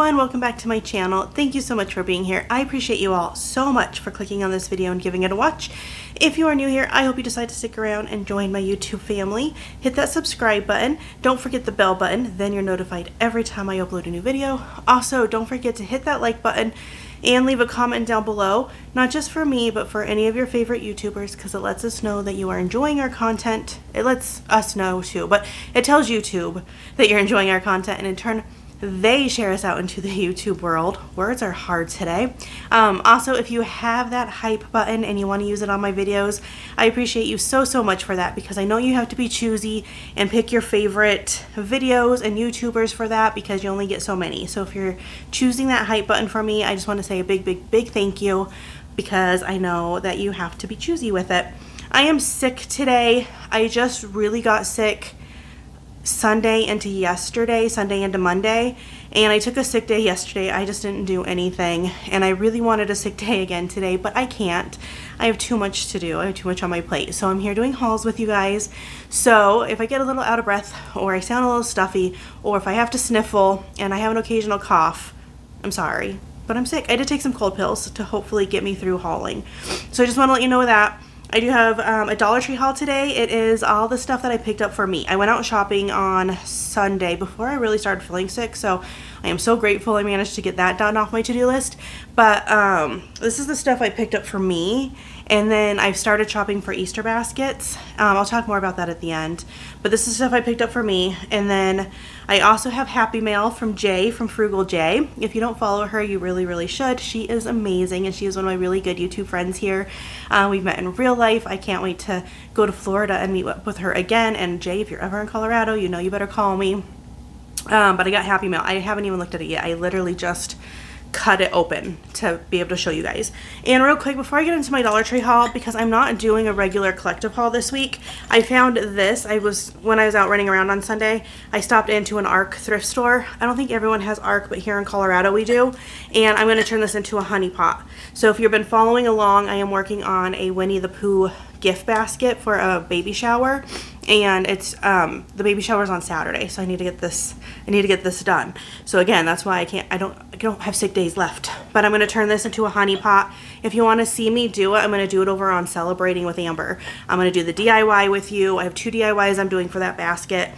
everyone, welcome back to my channel. Thank you so much for being here. I appreciate you all so much for clicking on this video and giving it a watch. If you are new here, I hope you decide to stick around and join my YouTube family. Hit that subscribe button. Don't forget the bell button, then you're notified every time I upload a new video. Also, don't forget to hit that like button and leave a comment down below, not just for me, but for any of your favorite YouTubers, because it lets us know that you are enjoying our content. It lets us know too, but it tells YouTube that you're enjoying our content, and in turn, they share us out into the YouTube world. Words are hard today. Also, if you have that hype button and you want to use it on my videos, I appreciate you so much for that, because I know you have to be choosy and pick your favorite videos and YouTubers for that, because you only get so many. So if you're choosing that hype button for me, I just want to say a big thank you, because I know that you have to be choosy with it. I am sick today. I just really got sick Sunday into Monday, and I took a sick day yesterday. I just didn't do anything, and I really wanted a sick day again today, but I can't. I have too much to do. I have too much on my plate, so I'm here doing hauls with you guys. So if I get a little out of breath, or I sound a little stuffy, or if I have to sniffle and I have an occasional cough, I'm sorry, but I'm sick. I did take some cold pills to hopefully get me through hauling, so I just want to let you know that. I do have a Dollar Tree haul today. It is all the stuff that I picked up for me. I went out shopping on Sunday before I really started feeling sick, so I am so grateful I managed to get that done off my to-do list. But this is the stuff I picked up for me, and then I've started shopping for Easter baskets. I'll talk more about that at the end, but this is stuff I picked up for me. And then I also have Happy Mail from Jay, from Frugal Jay. If you don't follow her, you really should. She is amazing, and she is one of my really good YouTube friends here. We've met in real life. I can't wait to go to Florida and meet up with her again. And Jay, if you're ever in Colorado, you know you better call me. But I got Happy Mail. I haven't even looked at it yet. I literally just cut it open to be able to show you guys. And real quick, before I get into my Dollar Tree haul, because I'm not doing a regular collective haul this week, I found this. When I was out running around on Sunday, I stopped into an ARC thrift store. I don't think everyone has ARC, but here in Colorado we do. And I'm going to turn this into a honey pot. So if you've been following along, I am working on a Winnie the Pooh gift basket for a baby shower, and it's the baby shower's on Saturday, so I need to get this done. So again, that's why I don't have sick days left, but I'm going to turn this into a honey pot. If you want to see me do it, I'm going to do it over on Celebrating with Amber. I'm going to do the DIY with you. I have 2 DIYs I'm doing for that basket,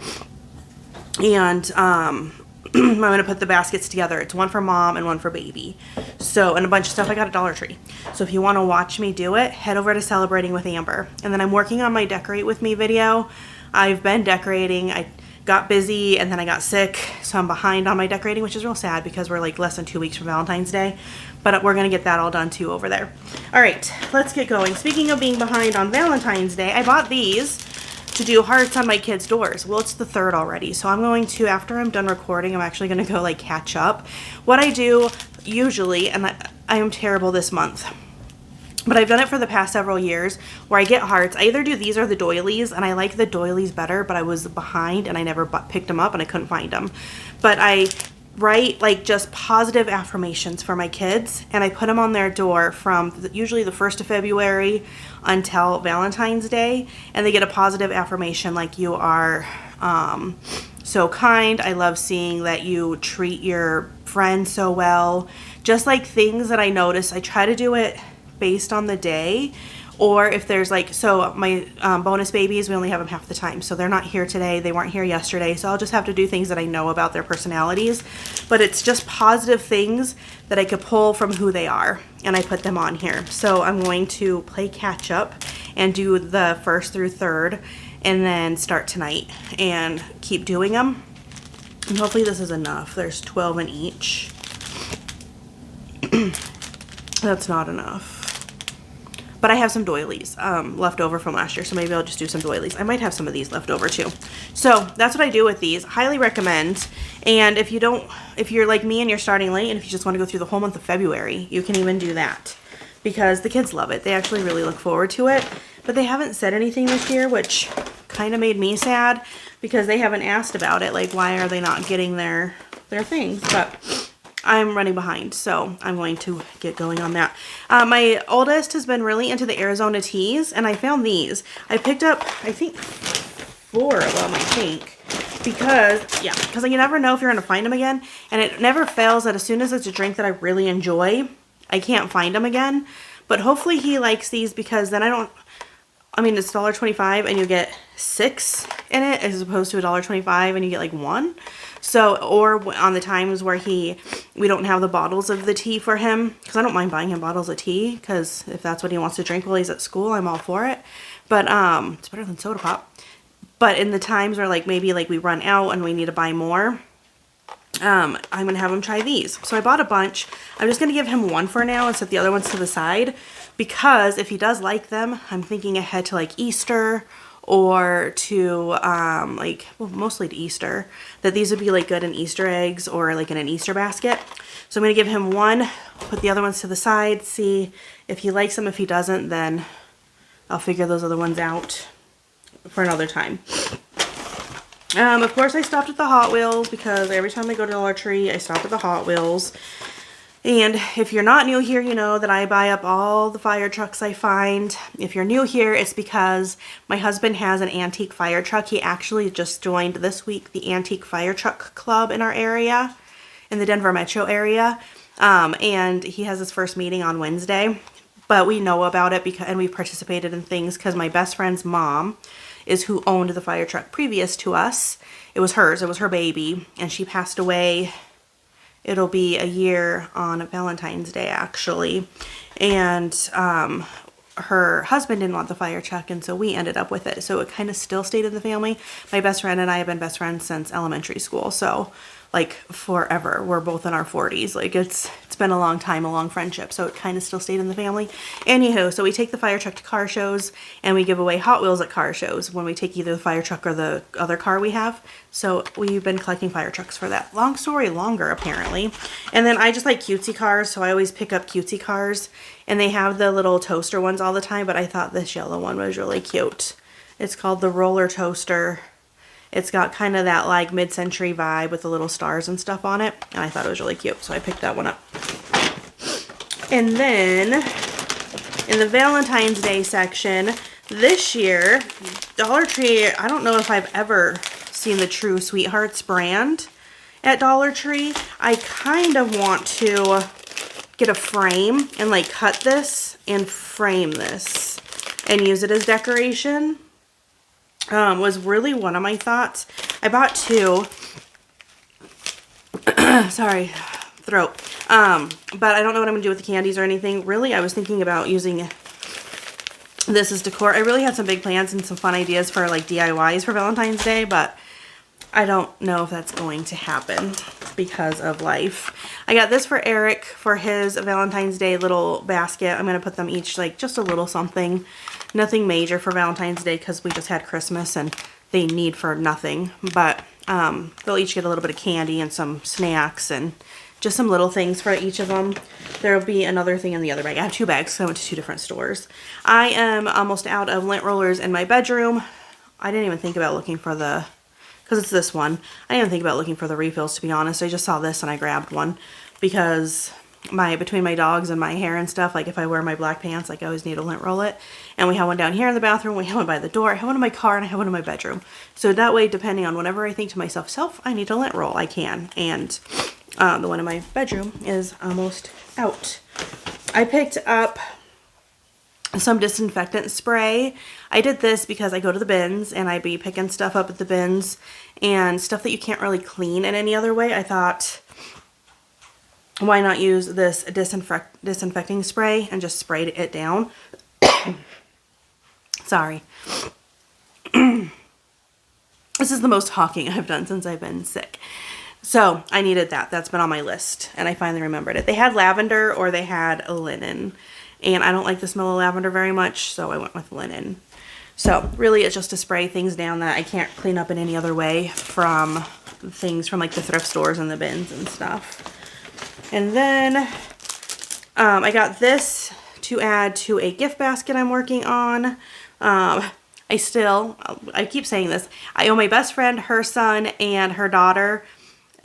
and I'm going to put the baskets together. It's one for mom and one for baby. So, and a bunch of stuff I got at Dollar Tree. So if you want to watch me do it, head over to Celebrating with Amber. And then I'm working on my Decorate With Me video. I've been decorating. I got busy and then I got sick, so I'm behind on my decorating, which is real sad because we're like less than 2 weeks from Valentine's Day. But we're going to get that all done too over there. All right, let's get going. Speaking of being behind on Valentine's Day, I bought these to do hearts on my kids' doors. Well, it's the 3rd already, so I'm going to, after I'm done recording, I'm actually going to go like catch up. What I do usually, and I am terrible this month, but I've done it for the past several years, where I get hearts. I either do these or the doilies, and I like the doilies better, but I was behind and I never picked them up and I couldn't find them. But I write like just positive affirmations for my kids, and I put them on their door from usually the 1st of February until Valentine's Day, and they get a positive affirmation like, you are so kind, I love seeing that you treat your friends so well. Just like things that I notice. I try to do it based on the day, or if there's like, so my bonus babies, we only have them half the time, so they're not here today, they weren't here yesterday, so I'll just have to do things that I know about their personalities. But it's just positive things that I could pull from who they are, and I put them on here. So I'm going to play catch up and do the 1st through 3rd, and then start tonight and keep doing them. And hopefully this is enough. There's 12 in each. That's not enough. But I have some doilies left over from last year, so maybe I'll just do some doilies. I might have some of these left over too. So that's what I do with these. Highly recommend. And if you're like me and you're starting late, and if you just want to go through the whole month of February, you can even do that, because the kids love it. They actually really look forward to it. But they haven't said anything this year, which kind of made me sad, because they haven't asked about it. Like, why are they not getting their things? But I'm running behind, so I'm going to get going on that. My oldest has been really into the Arizona teas, and I found these. I picked up, I think, 4 of them, I think. because you never know if you're going to find them again. And it never fails that as soon as it's a drink that I really enjoy, I can't find them again. But hopefully he likes these, because then I mean, it's $1.25 and you get 6 in it as opposed to $1.25 and you get like 1. So, or on the times where we don't have the bottles of the tea for him, because I don't mind buying him bottles of tea, because if that's what he wants to drink while he's at school, I'm all for it. But it's better than soda pop. But in the times where like maybe like we run out and we need to buy more, I'm going to have him try these. So I bought a bunch. I'm just going to give him one for now and set the other ones to the side, because if he does like them, I'm thinking ahead to like Easter or to mostly to Easter, that these would be like good in Easter eggs or like in an Easter basket. So I'm going to give him one, put the other ones to the side, see if he likes them. If he doesn't, then I'll figure those other ones out for another time. Of course I stopped at the Hot Wheels, because every time I go to Dollar Tree, I stop at the Hot Wheels. And if you're not new here, you know that I buy up all the fire trucks I find. If you're new here, it's because my husband has an antique fire truck. He actually just joined this week the Antique Fire Truck Club in our area, in the Denver metro area. And he has his first meeting on Wednesday. But we know about it and we've participated in things because my best friend's mom is who owned the fire truck previous to us. It was hers. It was her baby. And she passed away. It'll be a year on Valentine's Day, actually. And her husband didn't want the fire truck, and so we ended up with it. So it kind of still stayed in the family. My best friend and I have been best friends since elementary school. So like forever. We're both in our 40s. Like it's been a long time, a long friendship. So it kind of still stayed in the family. Anywho, so we take the fire truck to car shows and we give away Hot Wheels at car shows when we take either the fire truck or the other car we have. So we've been collecting fire trucks for that. Long story longer, apparently. And then I just like cutesy cars, so I always pick up cutesy cars. And they have the little toaster ones all the time, but I thought this yellow one was really cute. It's called the Roller Toaster. It's got kind of that like mid-century vibe with the little stars and stuff on it. And I thought it was really cute, so I picked that one up. And then in the Valentine's Day section, this year, Dollar Tree, I don't know if I've ever seen the True Sweethearts brand at Dollar Tree. I kind of want to get a frame and like cut this and frame this and use it as decoration. Was really one of my thoughts. I bought 2. Sorry, throat. But I don't know what I'm going to do with the candies or anything. Really, I was thinking about using this as decor. I really had some big plans and some fun ideas for like DIYs for Valentine's Day, but I don't know if that's going to happen because of life. I got this for Eric for his Valentine's Day little basket. I'm going to put them each like just a little something. Nothing major for Valentine's Day because we just had Christmas and they need for nothing. But they'll each get a little bit of candy and some snacks and just some little things for each of them. There'll be another thing in the other bag. I have 2 bags because I went to 2 different stores. I am almost out of lint rollers in my bedroom. I didn't even think about looking for the... because it's this one. I didn't even think about looking for the refills, to be honest. I just saw this and I grabbed one because between my dogs and my hair and stuff, like if I wear my black pants, like I always need to lint roll it. And we have one down here in the bathroom, we have one by the door, I have one in my car, and I have one in my bedroom. So that way, depending on whenever I think to myself, I need to lint roll, I can. And the one in my bedroom is almost out. I picked up some disinfectant spray. I did this because I go to the bins and I'd be picking stuff up at the bins and stuff that you can't really clean in any other way. I thought, why not use this disinfecting spray and just spray it down? Sorry. This is the most talking I've done since I've been sick. So I needed that. That's been on my list and I finally remembered it. They had lavender or they had linen. And I don't like the smell of lavender very much, so I went with linen. So really it's just to spray things down that I can't clean up in any other way from things from like the thrift stores and the bins and stuff. And then I got this to add to a gift basket I'm working on. I keep saying this, I owe my best friend, her son, and her daughter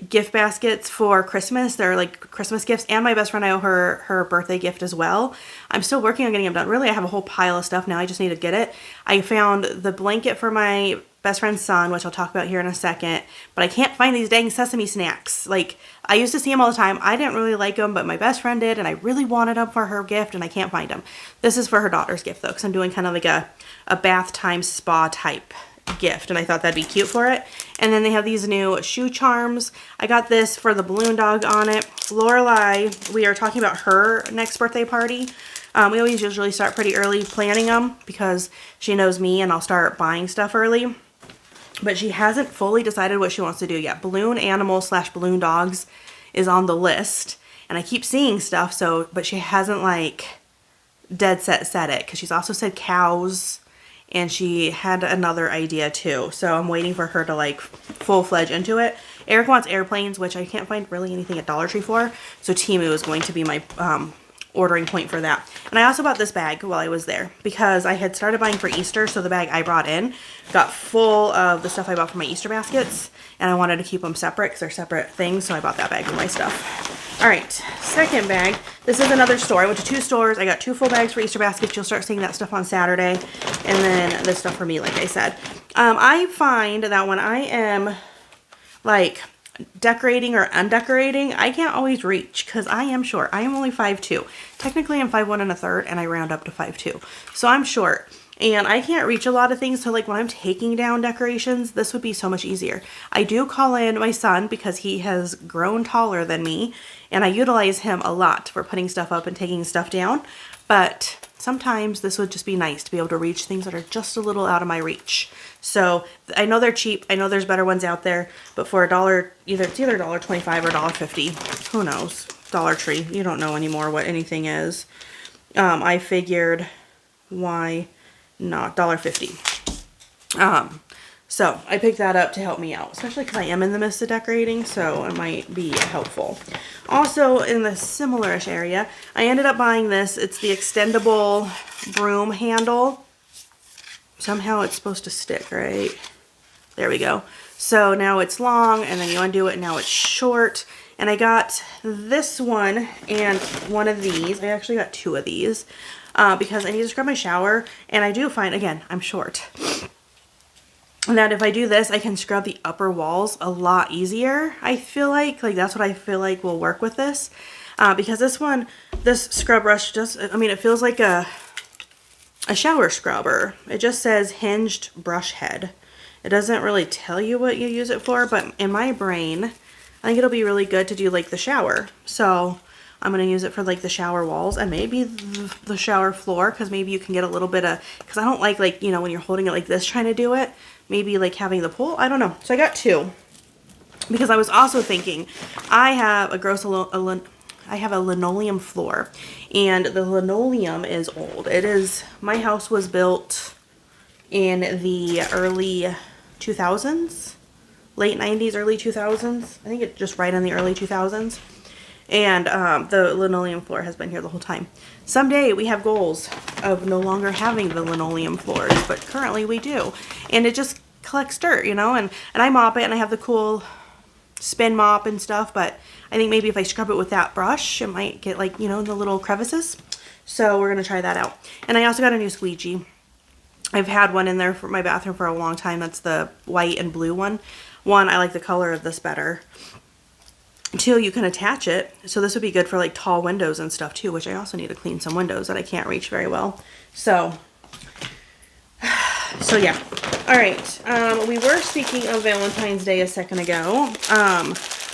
gift baskets for Christmas. They're like Christmas gifts, and my best friend, I owe her birthday gift as well. I'm still working on getting them done. Really, I have a whole pile of stuff now. I just need to get it. I found the blanket for my best friend's son, which I'll talk about here in a second, but I can't find these dang sesame snacks. Like, I used to see them all the time. I didn't really like them, but my best friend did, and I really wanted them for her gift, and I can't find them. This is for her daughter's gift, though, because I'm doing kind of like a bath time spa type gift, and I thought that'd be cute for it. And then they have these new shoe charms. I got this for the balloon dog on it. Lorelai, we are talking about her next birthday party. We always usually start pretty early planning them because she knows me and I'll start buying stuff early. But she hasn't fully decided what she wants to do yet. Balloon animals / balloon dogs is on the list. And I keep seeing stuff, so, but she hasn't like dead set it. Because she's also said cows. And she had another idea too. So I'm waiting for her to like full-fledged into it. Eric wants airplanes, which I can't find really anything at Dollar Tree for. So Temu is going to be my ordering point for that. And I also bought this bag while I was there because I had started buying for Easter, so the bag I brought in got full of the stuff I bought for my Easter baskets, and I wanted to keep them separate because they're separate things, so I bought that bag with my stuff. All right, second bag. This is another store. I went to 2 stores. I got 2 full bags for Easter baskets. You'll start seeing that stuff on Saturday, and then this stuff for me, like I said. I find that when I am like decorating or undecorating, I can't always reach because I am short. I am only 5'2". Technically I'm 5'1 1/3 and I round up to 5'2". So I'm short and I can't reach a lot of things. So like when I'm taking down decorations, this would be so much easier. I do call in my son because he has grown taller than me and I utilize him a lot for putting stuff up and taking stuff down. But sometimes this would just be nice to be able to reach things that are just a little out of my reach. So I know they're cheap. I know there's better ones out there, but for $1, it's either $1.25 or $1.50. Who knows? Dollar Tree. You don't know anymore what anything is. I figured, why not $1.50? So I picked that up to help me out, especially because I am in the midst of decorating, so it might be helpful. Also, in the similar-ish area, I ended up buying this. It's the extendable broom handle. Somehow it's supposed to stick, right? There we go. So now it's long, and then you undo it, and now it's short. And I got this one and one of these. I actually got 2 of these because I need to scrub my shower. And I do find, again, I'm short, that if I do this, I can scrub the upper walls a lot easier. I feel like that's what I feel like will work with this. Because this scrub brush just, I mean, it feels like a shower scrubber. It just says hinged brush head. It doesn't really tell you what you use it for, but in my brain, I think it'll be really good to do like the shower. So I'm going to use it for like the shower walls and maybe the shower floor, because maybe you can get a little bit of, because I don't like, you know, when you're holding it like this trying to do it, maybe like having the pull, I don't know. So I got 2 because I was also thinking I have I have a linoleum floor, and the linoleum is old. My house was built in the early 2000s, late 90s, early 2000s. I think it's just right in the early 2000s. And the linoleum floor has been here the whole time. Someday we have goals of no longer having the linoleum floors, but currently we do. And it just collects dirt, you know, and I mop it, and I have the cool spin mop and stuff, but I think maybe if I scrub it with that brush, it might get like, you know, the little crevices. So we're going to try that out. And I also got a new squeegee. I've had one in there for my bathroom for a long time. That's the white and blue one. I like the color of this better. 2, you can attach it. So this would be good for like tall windows and stuff too, which I also need to clean some windows that I can't reach very well. So yeah. All right. We were speaking of Valentine's Day a second ago.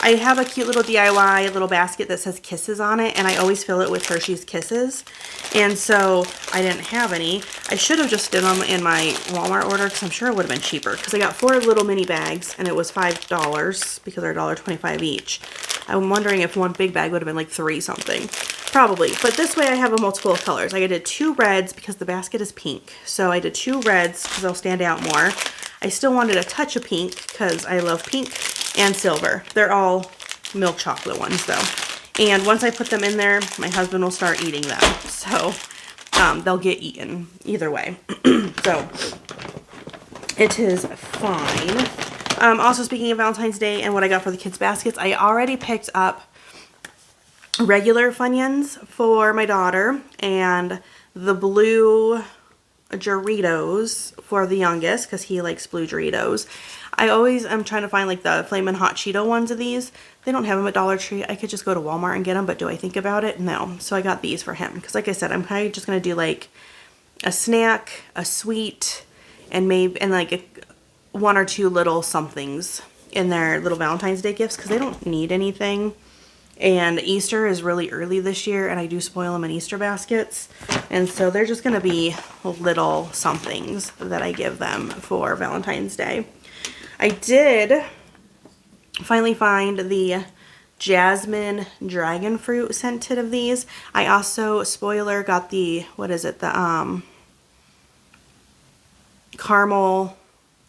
I have a cute little DIY little basket that says Kisses on it, and I always fill it with Hershey's Kisses. And so I didn't have any. I should have just did them in my Walmart order because I'm sure it would have been cheaper, because I got 4 little mini bags and it was $5 because they're $1.25 each. I'm wondering if one big bag would have been like 3 something. Probably. But this way I have a multiple of colors. I did 2 reds because the basket is pink. So I did 2 reds because they'll stand out more. I still wanted a touch of pink because I love pink, and silver. They're all milk chocolate ones though. And once I put them in there, my husband will start eating them. So they'll get eaten either way. So it is fine. Also, speaking of Valentine's Day and what I got for the kids' baskets, I already picked up regular Funyuns for my daughter and the blue Doritos for the youngest because he likes blue Doritos. I always am trying to find like the Flamin' Hot Cheeto ones of these. They don't have them at Dollar Tree. I could just go to Walmart and get them, but do I think about it? No. So I got these for him because like I said, I'm kind of just going to do like a snack, a sweet, and maybe, and like one or two little somethings in their little Valentine's Day gifts because they don't need anything. And Easter is really early this year, and I do spoil them in Easter baskets. And so they're just going to be little somethings that I give them for Valentine's Day. I did finally find the Jasmine Dragon Fruit scented of these. I also, spoiler, got the, what is it, the caramel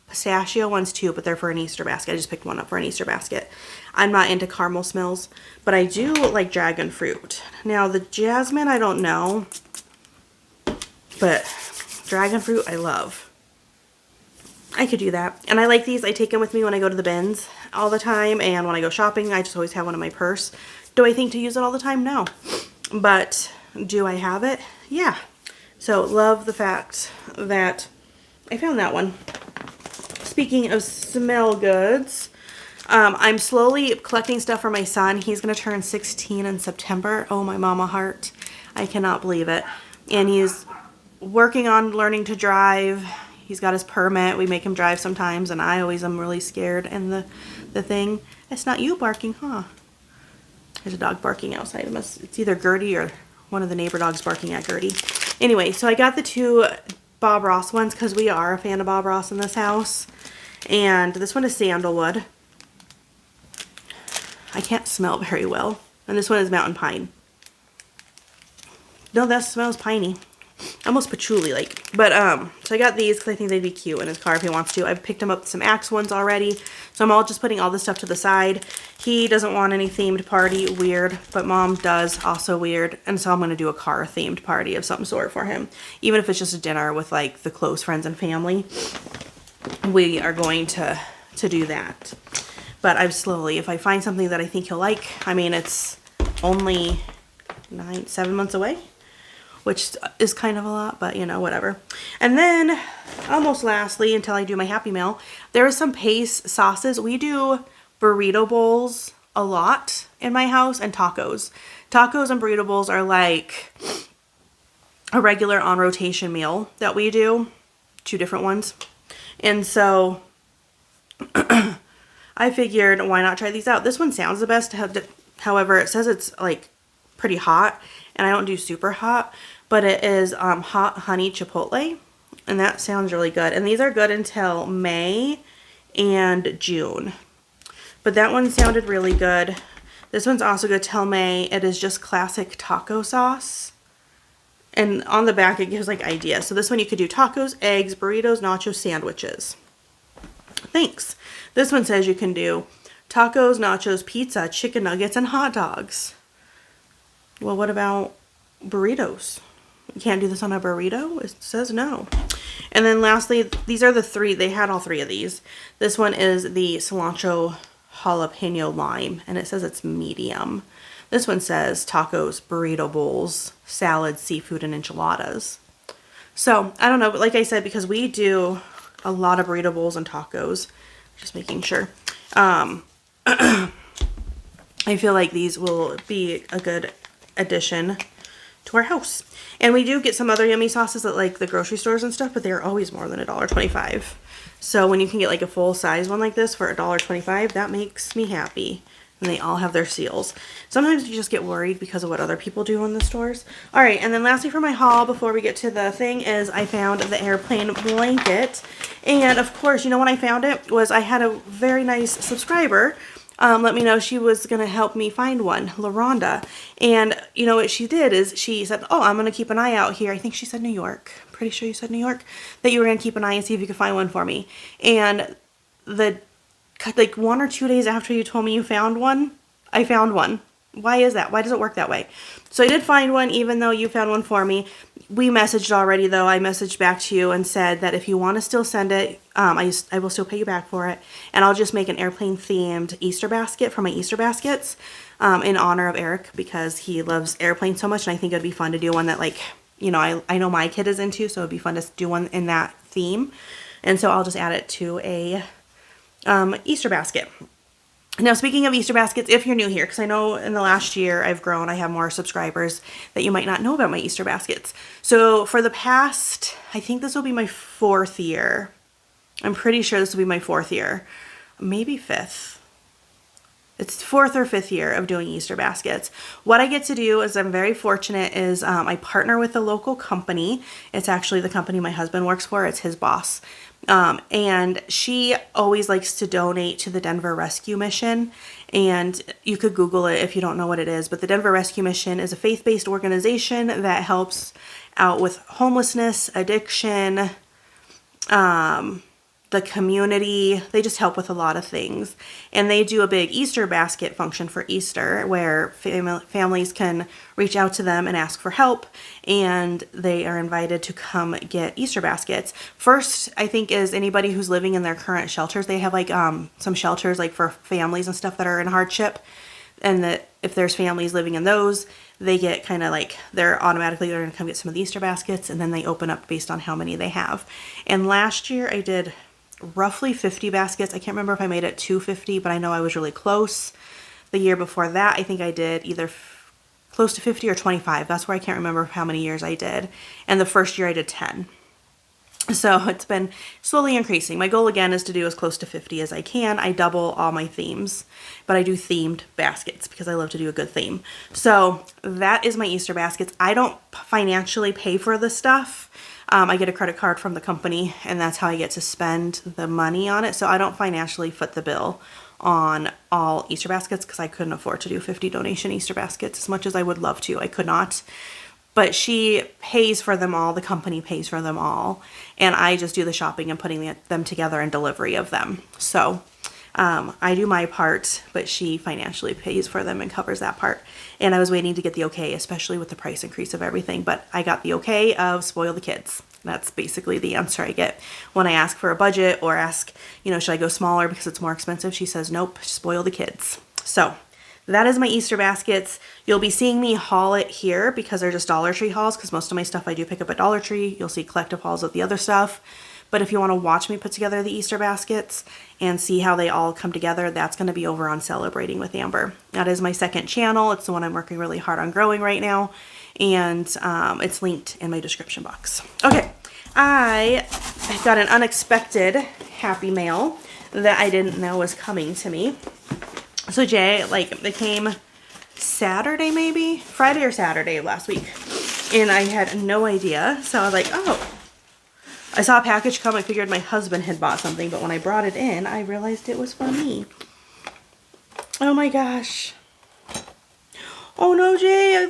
pistachio ones too, but they're for an Easter basket. I just picked one up for an Easter basket. I'm not into caramel smells, but I do like dragon fruit. Now the jasmine, I don't know, but dragon fruit I love. I could do that. And I like these. I take them with me when I go to the bins all the time, and when I go shopping, I just always have one in my purse. Do I think to use it all the time? No. But do I have it? Yeah. So love the fact that I found that one. Speaking of smell goods, I'm slowly collecting stuff for my son. He's going to turn 16 in September. Oh, my mama heart. I cannot believe it. And he's working on learning to drive. He's got his permit. We make him drive sometimes, and I always am really scared. And the thing, it's not you barking, huh? There's a dog barking outside. It's either Gertie or one of the neighbor dogs barking at Gertie. Anyway, so I got the two Bob Ross ones because we are a fan of Bob Ross in this house. And this one is sandalwood. I can't smell very well. And this one is mountain pine. No, that smells piney. Almost patchouli like. But so I got these because I think they'd be cute in his car if he wants to. I've picked him up some Axe ones already. So I'm all just putting all this stuff to the side. He doesn't want any themed party. Weird. But Mom does. Also weird. And so I'm going to do a car themed party of some sort for him. Even if it's just a dinner with like the close friends and family. We are going to do that. But I've slowly, if I find something that I think he'll like, I mean, it's only 7 months away, which is kind of a lot, but you know, whatever. And then, almost lastly, until I do my Happy Meal, there are some Pace sauces. We do burrito bowls a lot in my house, and tacos. Tacos and burrito bowls are like a regular on rotation meal that we do. 2 different ones. And so I figured, why not try these out? This one sounds the best. However, it says it's like pretty hot, and I don't do super hot, but it is hot honey chipotle, and that sounds really good. And these are good until May and June. But that one sounded really good. This one's also good till May. It is just classic taco sauce. And on the back, it gives like ideas. So this one you could do tacos, eggs, burritos, nachos, sandwiches. Thanks. This one says you can do tacos, nachos, pizza, chicken nuggets, and hot dogs. Well, what about burritos? You can't do this on a burrito? It says no. And then lastly, these are the 3. They had all 3 of these. This one is the cilantro jalapeno lime, and it says it's medium. This one says tacos, burrito bowls, salad, seafood, and enchiladas. So, I don't know, but like I said, because we do a lot of burrito bowls and tacos, just making sure. I feel like these will be a good addition to our house. And we do get some other yummy sauces at like the grocery stores and stuff, but they're always more than $1.25. So when you can get like a full size one like this for $1.25, that makes me happy. And they all have their seals. Sometimes you just get worried because of what other people do in the stores. All right, and then lastly for my haul before we get to the thing is I found the airplane blanket. And of course, you know when I found it was I had a very nice subscriber let me know she was going to help me find one, LaRonda. And you know what she did is she said, oh, I'm going to keep an eye out here. I think she said New York. Pretty sure you said New York. That you were going to keep an eye and see if you could find one for me. And like 1 or 2 days after you told me you found one, I found one. Why is that? Why does it work that way? So I did find one even though you found one for me. We messaged already though. I messaged back to you and said that if you want to still send it, I will still pay you back for it. And I'll just make an airplane themed Easter basket for my Easter baskets in honor of Eric because he loves airplanes so much, and I think it would be fun to do one that like you know, I know my kid is into, so it'd be fun to do one in that theme. And so I'll just add it to a Easter basket. Now, speaking of Easter baskets, if you're new here, because I know in the last year I've grown, I have more subscribers that you might not know about my Easter baskets. So for the past, I think this will be my 4th year. I'm pretty sure this will be my 4th year, maybe 5th. It's 4th or 5th year of doing Easter baskets. What I get to do is I'm very fortunate is I partner with a local company. It's actually the company my husband works for. It's his boss. And she always likes to donate to the Denver Rescue Mission. And you could Google it if you don't know what it is. But the Denver Rescue Mission is a faith-based organization that helps out with homelessness, addiction, the community. They just help with a lot of things. And they do a big Easter basket function for Easter where families can reach out to them and ask for help, and they are invited to come get Easter baskets. First, I think, is anybody who's living in their current shelters. They have like some shelters like for families and stuff that are in hardship, and that if there's families living in those, they get kind of like, they're going to come get some of the Easter baskets, and then they open up based on how many they have. And last year I did roughly 50 baskets. I can't remember if I made it 250, but I know I was really close. The year before that, I think I did either close to 50 or 25. That's where I can't remember how many years I did. And the first year I did 10. So it's been slowly increasing. My goal again is to do as close to 50 as I can. I double all my themes, but I do themed baskets because I love to do a good theme. So that is my Easter baskets. I don't financially pay for the stuff. I get a credit card from the company, and that's how I get to spend the money on it. So I don't financially foot the bill on all Easter baskets because I couldn't afford to do 50 donation Easter baskets as much as I would love to. I could not. But she pays for them all. The company pays for them all. And I just do the shopping and putting them together and delivery of them. So I do my part, but she financially pays for them and covers that part. And I was waiting to get the okay, especially with the price increase of everything. But I got the okay of spoil the kids. That's basically the answer I get when I ask for a budget or ask, you know, should I go smaller because it's more expensive? She says, nope, spoil the kids. So that is my Easter baskets. You'll be seeing me haul it here because they're just Dollar Tree hauls, because most of my stuff I do pick up at Dollar Tree. You'll see collective hauls of the other stuff. But if you want to watch me put together the Easter baskets and see how they all come together, that's going to be over on Celebrating with Amber. That is my second channel. It's the one I'm working really hard on growing right now. And it's linked in my description box. Okay, I got an unexpected happy mail that I didn't know was coming to me. So Jay, it came Saturday maybe? Friday or Saturday of last week. And I had no idea. So I was like, oh. I saw a package come. I figured my husband had bought something, but when I brought it in, I realized it was for me. Oh my gosh. Oh no, Jay.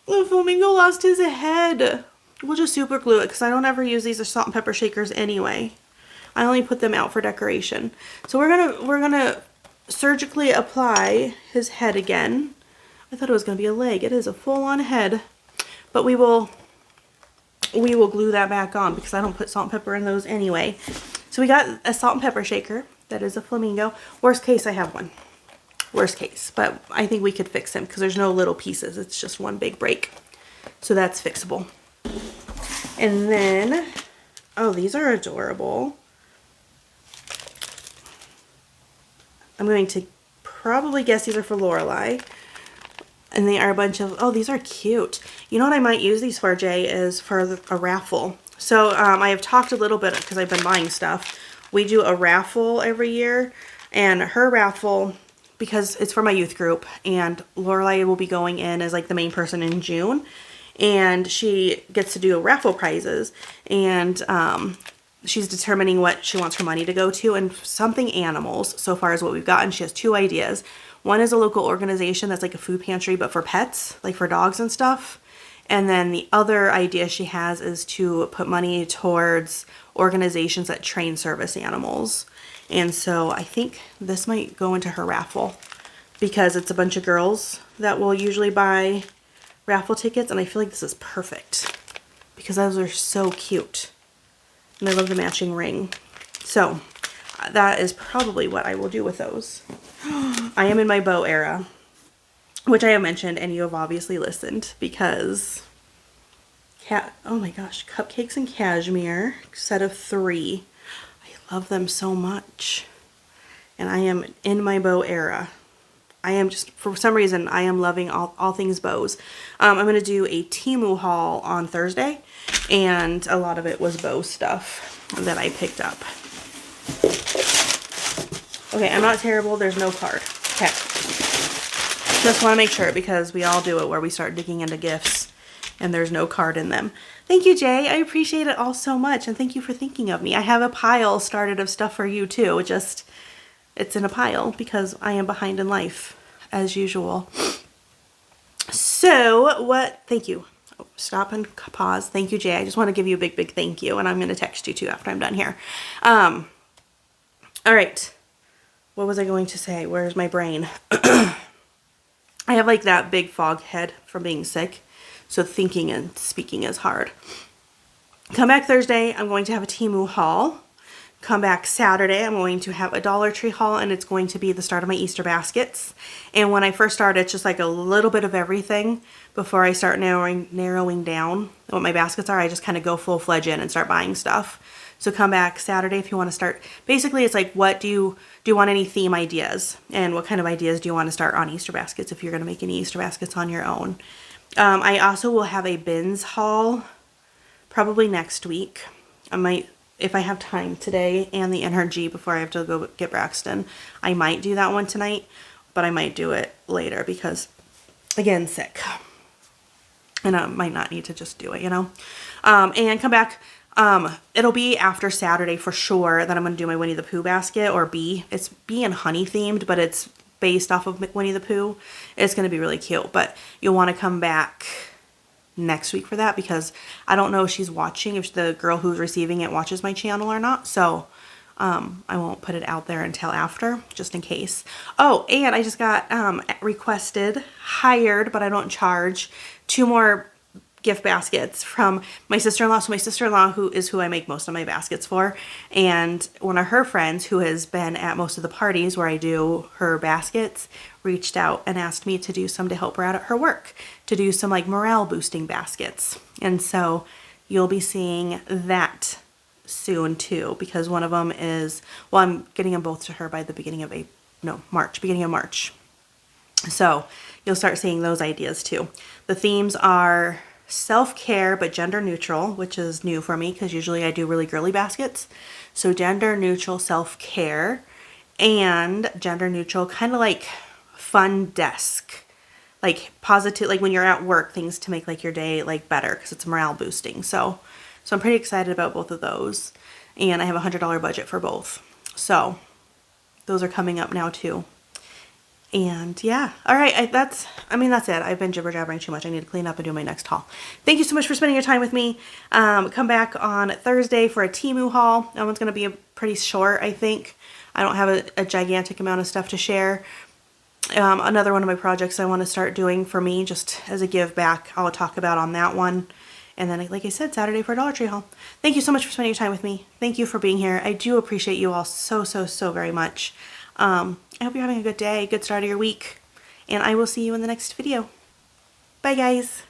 The flamingo lost his head. We'll just super glue it because I don't ever use these as salt and pepper shakers anyway. I only put them out for decoration. So we're gonna surgically apply his head again. I thought it was gonna be a leg. It is a full-on head. But we will glue that back on because I don't put salt and pepper in those anyway. So we got a salt and pepper shaker that is a flamingo. Worst case, I have one. Worst case, but I think we could fix him because there's no little pieces. It's just one big break. So that's fixable. And then, oh, these are adorable. I'm going to probably guess these are for Lorelai. And they are a bunch of, oh, these are cute. You know what I might use these for, Jay, is for a raffle. So I have talked a little bit because I've been buying stuff. We do a raffle every year, and her raffle, because it's for my youth group, and Lorelai will be going in as like the main person in June, and she gets to do raffle prizes, and she's determining what she wants her money to go to, and something animals so far is what we've gotten. She has 2 ideas. One is a local organization that's like a food pantry, but for pets, like for dogs and stuff. And then the other idea she has is to put money towards organizations that train service animals. And so I think this might go into her raffle because it's a bunch of girls that will usually buy raffle tickets. And I feel like this is perfect because those are so cute. And I love the matching ring. So that is probably what I will do with those. I am in my bow era, which I have mentioned, and you have obviously listened because oh my gosh, cupcakes and cashmere, set of 3. I love them so much. And I am in my bow era. I am just, for some reason, I am loving all things bows. I'm going to do a Temu haul on Thursday, and a lot of it was bow stuff that I picked up. Okay, I'm not terrible. There's no card. Okay. Just want to make sure, because we all do it where we start digging into gifts and there's no card in them. Thank you, Jay. I appreciate it all so much, and thank you for thinking of me. I have a pile started of stuff for you too. It's in a pile because I am behind in life, as usual. So, thank you. Oh, stop and pause. Thank you, Jay. I just want to give you a big, big thank you, and I'm going to text you too after I'm done here. All right. What was I going to say? Where's my brain? I have like that big fog head from being sick, so thinking and speaking is hard. Come back Thursday, I'm going to have a Temu haul. Come back Saturday, I'm going to have a Dollar Tree haul, and it's going to be the start of my Easter baskets. And when I first start, it's just like a little bit of everything before I start narrowing down what my baskets are. I just kind of go full-fledged in and start buying stuff. So come back Saturday if you want to start. Basically, it's like, what do you want any theme ideas? And what kind of ideas do you want to start on Easter baskets if you're going to make any Easter baskets on your own? I also will have a bins haul probably next week. I might, if I have time today and the energy before I have to go get Braxton, I might do that one tonight, but I might do it later because, again, sick. And I might not need to just do it, you know? And come back. It'll be after Saturday for sure that I'm going to do my Winnie the Pooh basket, or bee. It's bee and honey themed, but it's based off of Winnie the Pooh. It's going to be really cute, but you'll want to come back next week for that, because I don't know if she's watching, if the girl who's receiving it watches my channel or not. So, I won't put it out there until after, just in case. Oh, and I just got, hired, but I don't charge, 2 more gift baskets from my sister-in-law. So my sister-in-law, who I make most of my baskets for, and one of her friends who has been at most of the parties where I do her baskets, reached out and asked me to do some to help her out at her work, to do some like morale boosting baskets. And so you'll be seeing that soon too, because one of them is, well, I'm getting them both to her by the beginning of March. So you'll start seeing those ideas too. The themes are self-care but gender neutral, which is new for me because usually I do really girly baskets. So gender neutral self-care and gender neutral kind of like fun desk, like positive, like when you're at work, things to make like your day like better because it's morale boosting. So I'm pretty excited about both of those, and I have $100 budget for both. So those are coming up now too. And yeah, all right, that's it. I've been jibber-jabbering too much. I need to clean up and do my next haul. Thank you so much for spending your time with me. Come back on Thursday for a Temu haul. That one's going to be pretty short, I think. I don't have a gigantic amount of stuff to share. Another one of my projects I want to start doing for me, just as a give back, I'll talk about on that one. And then, like I said, Saturday for a Dollar Tree haul. Thank you so much for spending your time with me. Thank you for being here. I do appreciate you all so, so, so very much. I hope you're having a good day, good start of your week, and I will see you in the next video. Bye, guys.